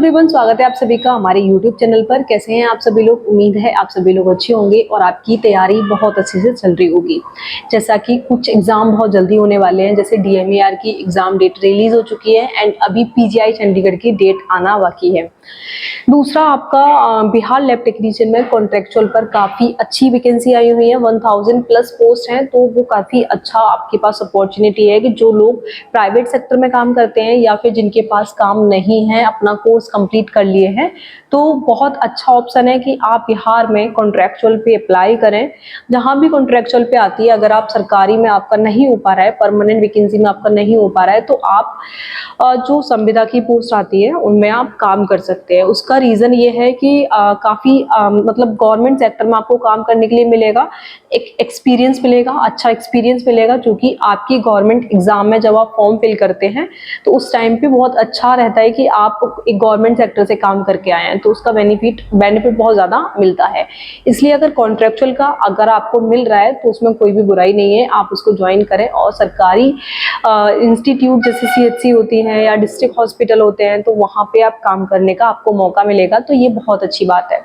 Everyone, स्वागत है आप सभी का हमारे यूट्यूब चैनल पर। कैसे हैं आप सभी लोग? उम्मीद है आप सभी लोग अच्छे होंगे और आपकी तैयारी बहुत अच्छे से चल रही होगी। जैसा कि कुछ एग्जाम बहुत जल्दी होने वाले हैं, जैसे DMAR की एग्जाम डेट रिलीज हो चुकी है एंड अभी PGI चंडीगढ़ की डेट आना बाकी है। दूसरा, आपका बिहार लैब टेक्नीशियन में कॉन्ट्रेक्चुअल पर काफ़ी अच्छी वैकेंसी आई हुई है। 1000 प्लस पोस्ट हैं, तो वो काफ़ी अच्छा आपके पास अपॉर्चुनिटी है कि जो लोग प्राइवेट सेक्टर में काम करते हैं या फिर जिनके पास काम नहीं है, अपना कोर्स कंप्लीट कर लिए हैं, तो बहुत अच्छा ऑप्शन है कि आप बिहार में कॉन्ट्रेक्चुअल पे अप्लाई करें। जहाँ भी कॉन्ट्रेक्चुअल पे आती है, अगर आप सरकारी में आपका नहीं हो पा रहा है, परमानेंट वैकेंसी में आपका नहीं हो पा रहा है, तो आप जो संविदा की पोस्ट आती है उनमें आप काम कर सकते हैं। उसका रीज़न ये है कि काफ़ी मतलब गवर्नमेंट सेक्टर में आपको काम करने के लिए मिलेगा, एक एक्सपीरियंस मिलेगा, अच्छा एक्सपीरियंस मिलेगा, जो कि आपकी गवर्नमेंट एग्जाम में जब आप फॉर्म फिल करते हैं तो उस टाइम पे बहुत अच्छा रहता है कि आप एक गवर्नमेंट सेक्टर से काम करके आए हैं, तो उसका बेनिफिट बहुत ज़्यादा मिलता है। इसलिए अगर कॉन्ट्रेक्चुअल का अगर आपको मिल रहा है तो उसमें कोई भी बुराई नहीं है, आप उसको ज्वाइन करें। और सरकारी इंस्टीट्यूट जैसे CHC होती हैं या डिस्ट्रिक्ट हॉस्पिटल होते हैं, तो वहाँ पे आप काम करने का आपको मौका मिलेगा, तो ये बहुत अच्छी बात है।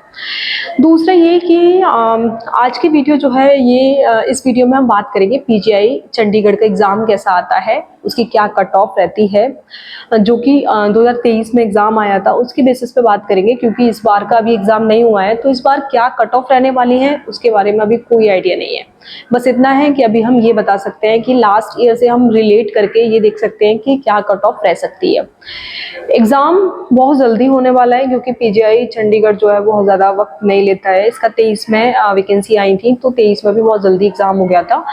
दूसरा ये कि आज की वीडियो जो है ये इस वीडियो में हम बात करेंगे PGI चंडीगढ़ का एग्ज़ाम कैसा आता है, उसकी क्या कट ऑफ रहती है, जो कि 2023 में एग्ज़ाम आया था, उसकी बेसिस पे बात करेंगे। क्योंकि इस बार का अभी एग्ज़ाम नहीं हुआ है, तो इस बार क्या कट ऑफ रहने वाली है उसके बारे में अभी कोई आइडिया नहीं है। बस इतना है कि अभी हम ये बता सकते हैं कि लास्ट ईयर से हम रिलेट करके ये देख सकते हैं कि क्या कट ऑफ रह सकती है। एग्ज़ाम बहुत जल्दी होने वाला है, क्योंकि PGI चंडीगढ़ जो है बहुत ज़्यादा वक्त नहीं लेता है। इसका 23 में वैकेंसी आई थी, तो 23 में भी बहुत जल्दी एग्ज़ाम हो गया था,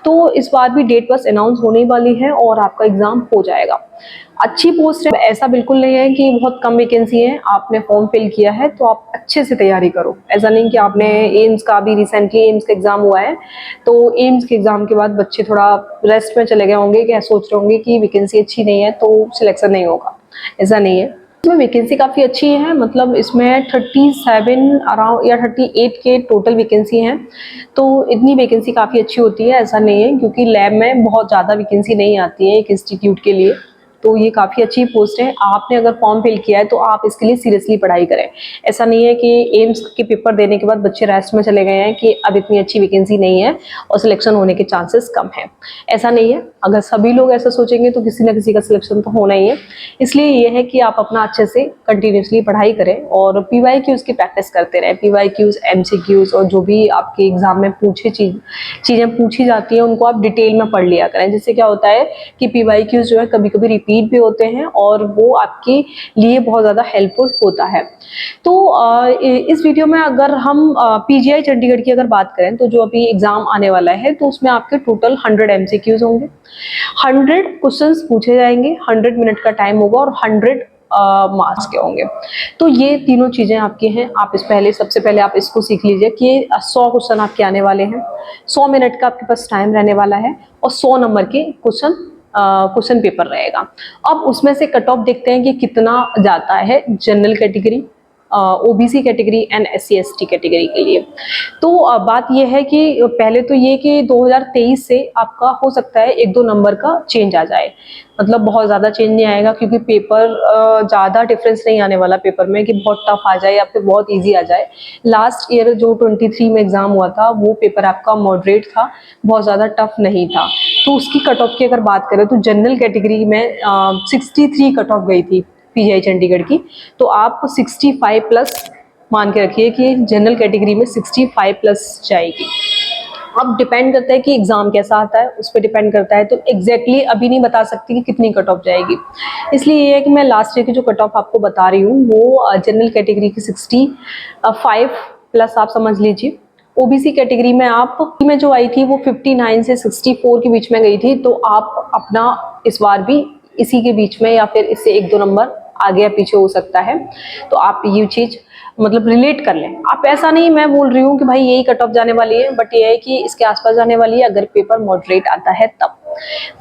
तो इस बार भी डेट बस अनाउंस होने वाली है और आपका एग्ज़ाम हो जाएगा। अच्छी पोस्ट है, ऐसा बिल्कुल नहीं है कि बहुत कम वैकेंसी है। आपने फॉर्म फिल किया है तो आप अच्छे से तैयारी करो। ऐसा नहीं कि आपने एम्स का भी रिसेंटली एम्स का एग्ज़ाम हुआ है, तो एम्स के एग्ज़ाम के बाद बच्चे थोड़ा रेस्ट में चले गए होंगे, क्या सोच रहे होंगे कि वैकेंसी अच्छी नहीं है तो सिलेक्शन नहीं होगा। ऐसा नहीं है, इसमें वैकेंसी काफ़ी अच्छी है। मतलब इसमें 37 अराउंड या 38 के टोटल वैकेंसी हैं, तो इतनी वैकेंसी काफ़ी अच्छी होती है। ऐसा नहीं है, क्योंकि लैब में बहुत ज़्यादा वैकेंसी नहीं आती है एक इंस्टीट्यूट के लिए, तो ये काफ़ी अच्छी पोस्ट है। आपने अगर फॉर्म फिल किया है तो आप इसके लिए सीरियसली पढ़ाई करें। ऐसा नहीं है कि एम्स के पेपर देने के बाद बच्चे रेस्ट में चले गए हैं कि अब इतनी अच्छी वैकेंसी नहीं है और सिलेक्शन होने के चांसेस कम हैं। ऐसा नहीं है। अगर सभी लोग ऐसा सोचेंगे तो किसी न किसी का सिलेक्शन तो होना ही है। इसलिए ये है कि आप अपना अच्छे से कंटिन्यूसली पढ़ाई करें और PYQs की प्रैक्टिस करते रहें। PYQs, MCQs और जो भी आपके एग्जाम में चीज़ें पूछी जाती हैं उनको आप डिटेल में पढ़ लिया करें। जिससे क्या होता है कि PYQs जो है कभी कभी रिपीट भी होते हैं और वो आपके लिए बहुत ज़्यादा हेल्पफुल होता है। तो इस वीडियो में अगर हम PGI चंडीगढ़ की अगर बात करें, तो जो अभी एग्जाम आने वाला है, तो उसमें आपके टोटल 100 MCQs होंगे, 100 क्वेश्चंस पूछे जाएंगे, 100 मिनट का टाइम होगा और 100 मार्क्स के होंगे। तो ये तीनों चीज़ें आपकी हैं। आप सबसे पहले आप इसको सीख लीजिए कि 100 क्वेश्चन आपके आने वाले हैं, 100 मिनट का आपके पास टाइम रहने वाला है और 100 नंबर के क्वेश्चन पेपर रहेगा। अब उसमें से कट ऑफ देखते हैं कि कितना जाता है general category, OBC category and SC/ST category के लिए। तो बात यह है कि पहले तो ये कि 2023 से आपका हो सकता है 1-2 नंबर का चेंज आ जाए। मतलब बहुत ज़्यादा चेंज नहीं आएगा, क्योंकि पेपर ज़्यादा डिफरेंस नहीं आने वाला पेपर में कि बहुत टफ आ जाए या फिर बहुत इजी आ जाए। लास्ट ईयर जो 23 में एग्ज़ाम हुआ था वो पेपर आपका मॉडरेट था, बहुत ज़्यादा टफ नहीं था। तो उसकी कट ऑफ की अगर बात करें तो जनरल कैटेगरी में 63 कट ऑफ गई थी PGI चंडीगढ़ की, तो आप 65 प्लस मान के रखिए कि जनरल कैटेगरी में 65 प्लस जाएगी। अब डिपेंड करता है कि एग्ज़ाम कैसा आता है, उस पर डिपेंड करता है, तो एग्जैक्टली अभी नहीं बता सकती कि कितनी कट ऑफ जाएगी। इसलिए ये है कि मैं लास्ट ईयर की जो कट ऑफ आपको बता रही हूँ वो जनरल कैटेगरी की 65 प्लस आप समझ लीजिए। OBC कैटेगरी में आप में जो आई थी वो 59 से 64 के बीच में गई थी, तो आप अपना इस बार भी इसी के बीच में या फिर इससे 1-2 नंबर आगे या पीछे हो सकता है। तो आप ये चीज़ मतलब रिलेट कर लें। आप ऐसा नहीं मैं बोल रही हूँ कि भाई यही कट ऑफ जाने वाली है, बट ये है कि इसके आसपास जाने वाली है अगर पेपर मॉडरेट आता है तब।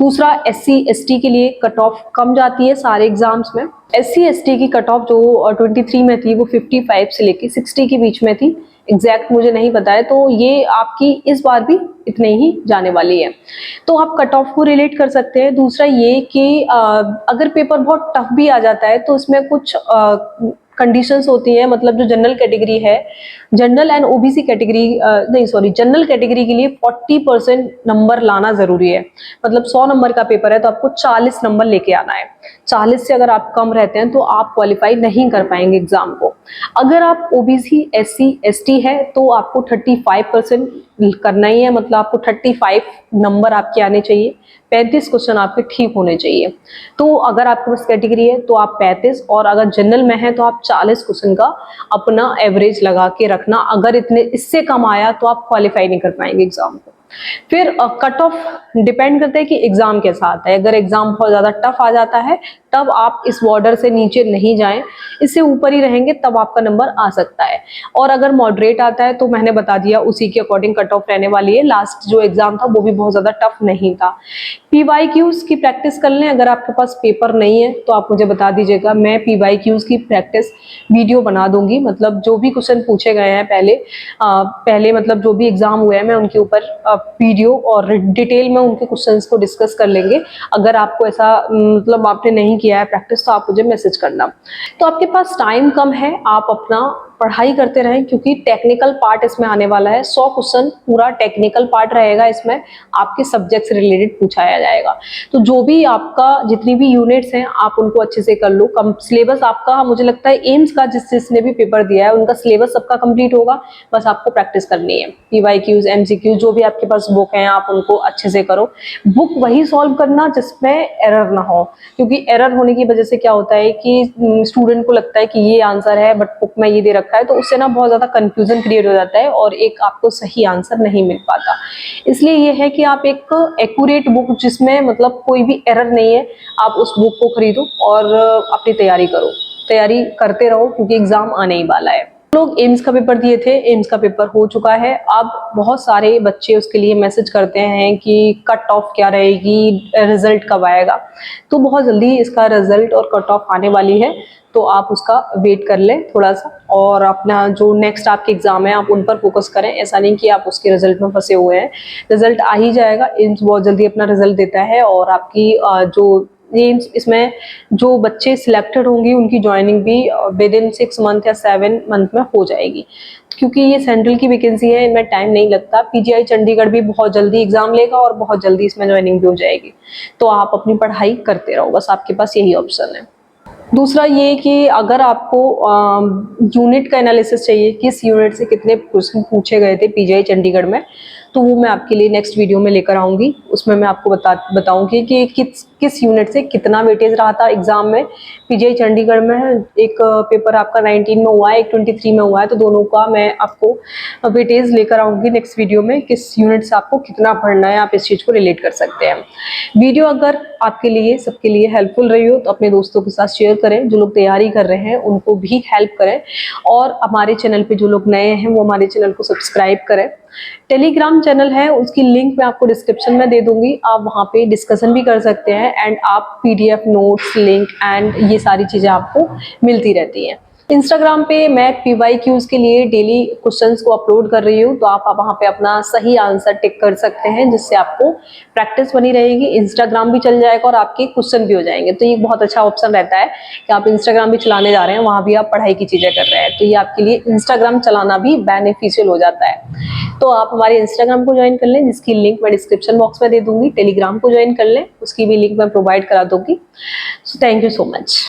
दूसरा, SC/ST के लिए कट ऑफ कम जाती है सारे एग्जाम्स में। SC/ST की कट ऑफ जो 23 में थी वो 55 से लेके 60 के बीच में थी। एग्जैक्ट मुझे नहीं पता है, तो ये आपकी इस बार भी इतने ही जाने वाली है। तो आप कट ऑफ को रिलेट कर सकते हैं। दूसरा ये कि अगर पेपर बहुत टफ भी आ जाता है तो इसमें कुछ कंडीशंस होती हैं, मतलब जो जनरल कैटेगरी है, जनरल एंड ओबीसी कैटेगरी, नहीं सॉरी, जनरल कैटेगरी के लिए 40% नंबर लाना जरूरी है। मतलब 100 नंबर का पेपर है तो आपको 40 नंबर लेके आना है। 40 से अगर आप कम रहते हैं तो आप क्वालिफाई नहीं कर पाएंगे एग्जाम को। अगर आप ओबीसी एससी एसटी है तो आपको 35% करना ही है, मतलब आपको 35 नंबर आपके आने चाहिए, 35 क्वेश्चन आपके ठीक होने चाहिए। तो अगर आपके पास कैटेगरी है तो आप 35, और अगर जनरल में है तो आप 40 क्वेश्चन का अपना एवरेज लगा के रखना। अगर इतने इससे कम आया तो आप क्वालिफाई नहीं कर पाएंगे एग्जाम को। फिर कट ऑफ डिपेंड करता है कि एग्जाम कैसा आता है। अगर एग्जाम बहुत ज्यादा टफ आ जाता है तब आप इस बॉर्डर से नीचे नहीं जाएं, इससे ऊपर ही रहेंगे तब आपका नंबर आ सकता है। और अगर मॉडरेट आता है तो मैंने बता दिया उसी के अकॉर्डिंग कट ऑफ रहने वाली है। लास्ट जो एग्जाम था वो भी बहुत ज्यादा टफ नहीं था। पीवाईक्यूज की प्रैक्टिस कर लें। अगर आपके पास पेपर नहीं है तो आप मुझे बता दीजिएगा, मैं पीवाईक्यूज की प्रैक्टिस वीडियो बना दूंगी। मतलब जो भी क्वेश्चन पूछे गए हैं पहले मतलब जो भी एग्जाम हुए हैं, मैं उनके ऊपर वीडियो और डिटेल में उनके क्वेश्चंस को डिस्कस कर लेंगे। अगर आपको ऐसा मतलब आपने नहीं किया है प्रैक्टिस तो आप मुझे मैसेज करना। तो आपके पास टाइम कम है, आप अपना पढ़ाई करते रहें, क्योंकि टेक्निकल पार्ट इसमें आने वाला है। 100 क्वेश्चन पूरा टेक्निकल पार्ट रहेगा, इसमें आपके सब्जेक्ट से रिलेटेड पूछाया जाएगा। तो जो भी आपका जितनी भी यूनिट्स हैं आप उनको अच्छे से कर लो। कम सिलेबस आपका, मुझे लगता है एम्स का जिसने भी पेपर दिया है उनका सिलेबस सबका कंप्लीट होगा, बस आपको प्रैक्टिस करनी है। पीवाईक्यूज एमसीक्यूज जो भी आपके पास बुक हैं आप उनको अच्छे से करो। बुक वही सॉल्व करना जिसमें एरर ना हो, क्योंकि एरर होने की वजह से क्या होता है कि स्टूडेंट को लगता है कि ये आंसर है बट बुक में ये दे रखा है, तो उससे ना बहुत ज्यादा कंफ्यूजन क्रिएट हो जाता है और एक आपको सही आंसर नहीं मिल पाता। इसलिए ये है कि आप एक एक्यूरेट बुक जिसमें मतलब कोई भी एरर नहीं है, आप उस बुक को खरीदो और अपनी तैयारी करो। तैयारी करते रहो क्योंकि एग्जाम आने ही वाला है। लोग एम्स का पेपर दिए थे, एम्स का पेपर हो चुका है। अब बहुत सारे बच्चे उसके लिए मैसेज करते हैं कि कट ऑफ क्या रहेगी, रिजल्ट कब आएगा। तो बहुत जल्दी इसका रिजल्ट और कट ऑफ आने वाली है, तो आप उसका वेट कर लें थोड़ा सा, और अपना जो नेक्स्ट आपके एग्जाम है आप उन पर फोकस करें। ऐसा नहीं कि आप उसके रिजल्ट में फंसे हुए हैं, रिजल्ट आ ही जाएगा। एम्स बहुत जल्दी अपना रिजल्ट देता है और आपकी जो एम्स इसमें जो बच्चे सिलेक्टेड होंगी उनकी ज्वाइनिंग भी विद इन 6 मंथ या 7 मंथ में हो जाएगी, क्योंकि ये सेंट्रल की वैकेंसी है, इनमें टाइम नहीं लगता। पीजीआई चंडीगढ़ भी बहुत जल्दी एग्जाम लेगा और बहुत जल्दी इसमें ज्वाइनिंग भी हो जाएगी। तो आप अपनी पढ़ाई करते रहो, बस आपके पास यही ऑप्शन है। दूसरा ये कि अगर आपको यूनिट का एनालिसिस चाहिए, किस यूनिट से कितने क्वेश्चन पूछे गए थे पीजीआई चंडीगढ़ में, तो वो मैं आपके लिए नेक्स्ट वीडियो में लेकर आऊंगी। उसमें मैं आपको बताऊंगी कि किस यूनिट से कितना वेटेज रहा था एग्जाम में। पीजीआई चंडीगढ़ में एक पेपर आपका 19 में हुआ है, एक 23 में हुआ है, तो दोनों का मैं आपको वेटेज लेकर आऊंगी नेक्स्ट वीडियो में, किस यूनिट से आपको कितना पढ़ना है, आप इस चीज़ को रिलेट कर सकते हैं। वीडियो अगर आपके लिए सबके लिए हेल्पफुल रही हो तो अपने दोस्तों के साथ शेयर करें, जो लोग तैयारी कर रहे हैं उनको भी हेल्प करें, और हमारे चैनल पे जो लोग नए हैं वो हमारे चैनल को सब्सक्राइब करें। टेलीग्राम चैनल है, उसकी लिंक मैं आपको डिस्क्रिप्शन में दे दूंगी, आप वहाँ पे डिस्कशन भी कर सकते हैं एंड आप पीडीएफ नोट्स लिंक एंड ये सारी चीज़ें आपको मिलती रहती हैं। इंस्टाग्राम पे मैं पीवाईक्यूज के लिए डेली क्वेश्चंस को अपलोड कर रही हूँ, तो आप वहाँ पे अपना सही आंसर टिक कर सकते हैं, जिससे आपको प्रैक्टिस बनी रहेगी। इंस्टाग्राम भी चल जाएगा और आपके क्वेश्चन भी हो जाएंगे, तो ये बहुत अच्छा ऑप्शन रहता है कि आप इंस्टाग्राम भी चलाने जा रहे हैं, वहाँ भी आप पढ़ाई की चीज़ें कर रहे हैं, तो ये आपके लिए इंस्टाग्राम चलाना भी बेनिफिशियल हो जाता है। तो आप हमारे इंस्टाग्राम को ज्वाइन कर लें, जिसकी लिंक मैं डिस्क्रिप्शन बॉक्स में दे दूंगी। टेलीग्राम को ज्वाइन कर लें, उसकी भी लिंक मैं प्रोवाइड करा दूंगी। So thank you so much.